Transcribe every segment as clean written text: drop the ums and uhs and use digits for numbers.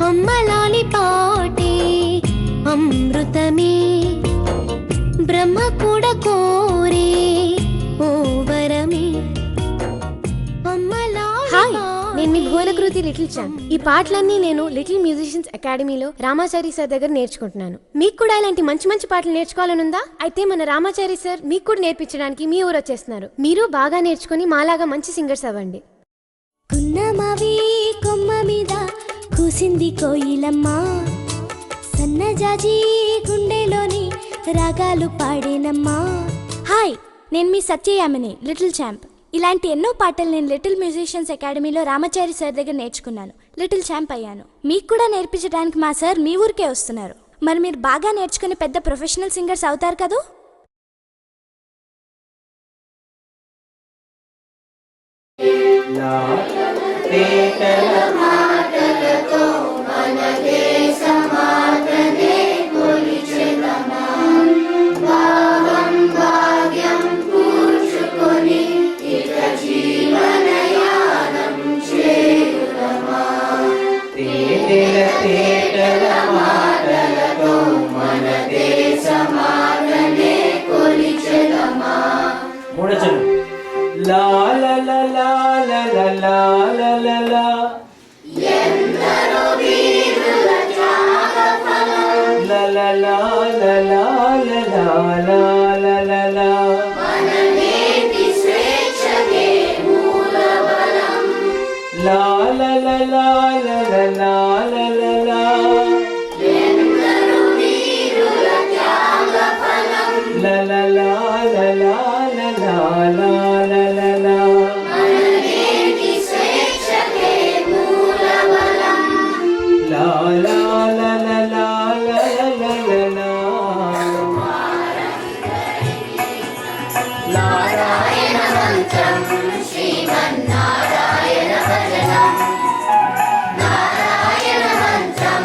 అమ్మలాలి పాటే అమృతమే బ్రహ్మ కూడా కోరే ఓ వరమే. హాయ్, నేను మీ భువనకృతి లిటిల్ ఛాంప్. ఈ పాటలన్నీ నేను లిటిల్ మ్యూజిషియన్స్ అకాడమీలో రామాచారి సార్ దగ్గర నేర్చుకుంటున్నాను. మీకు కూడా ఇలాంటి మంచి మంచి పాటలు నేర్చుకోవాలనుందా? అయితే మన రామాచారి సార్ మీకు కూడా నేర్పించడానికి మీ ఊరు వచ్చేస్తున్నారు. మీరు బాగా నేర్చుకుని మాలాగా మంచి సింగర్స్ అవ్వండి. కున్నమావి కొమ్మ మీద కూసింది కోయిలమ్మ, సన్నజాజి గుండెలోని రాగాలు పాడేనమ్మా. హాయ్, నేను మీ సత్యయామిని లిటిల్ ఛాంప్. ఇలాంటి ఎన్నో పాటలు నేను లిటిల్ మ్యూజిషియన్స్ అకాడమీలో రామాచారి సార్ దగ్గర నేర్చుకున్నాను. లిటిల్ ఛాంప్ అయ్యాను. మీకు కూడా నేర్పించడానికి మా సార్ మీ ఊరికే వస్తున్నారు. మరి మీరు బాగా నేర్చుకుని పెద్ద ప్రొఫెషనల్ సింగర్స్ అవుతారు కదా. La la la la la la la la la la. ఎందరో వీరుల త్యాగఫలం La la la la la la la la la la. మన నేటి స్వేచ్ఛకే మూలబలం. La la la la la la la la la la. ఎందరో వీరుల త్యాగఫలం La la la la la la la la la la la. మన నేటి స్వేచ్ఛకే మూలబలం. La la la la la la la la la. Narayana మంత్రం శ్రీమన్నారాయణ భజనం. నారాయణ మంత్రం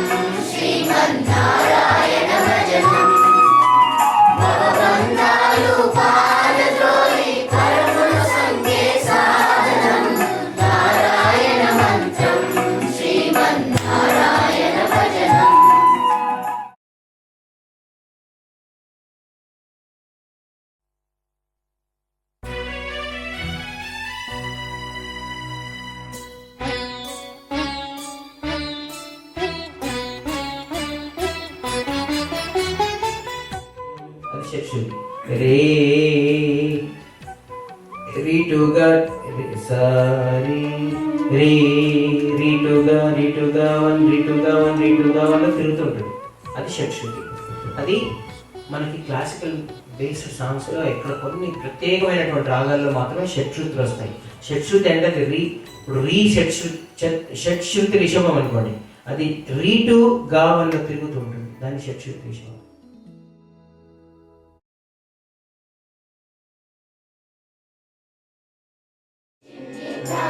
శ్రీమన్నారాయణ భజనం. భవబంధాలు పారద్రోలి పరములు సంగే సాధనం. నారాయణ మంత్రం శ్రీమన్నారాయణ భజనం. అది సెక్షన్ రే రీ టు గా సారీ రే రీ టు గా వన్ రీ టు గా వన్ తిరుగుతుంటుంది. అది షట్శృతి. అది మనకి క్లాసికల్ బేస్డ్ సాంగ్స్లో ఇక్కడ కొన్ని ప్రత్యేకమైనటువంటి రాగాల్లో మాత్రమే షట్శృతులు వస్తాయి. షట్శృతి అంటే అది ఇప్పుడు షట్శృతి రిషభం అనుకోండి, అది రీ టు గా వన్లో తిరుగుతుంటుంది, దాన్ని షట్శృతి రిషభం. రా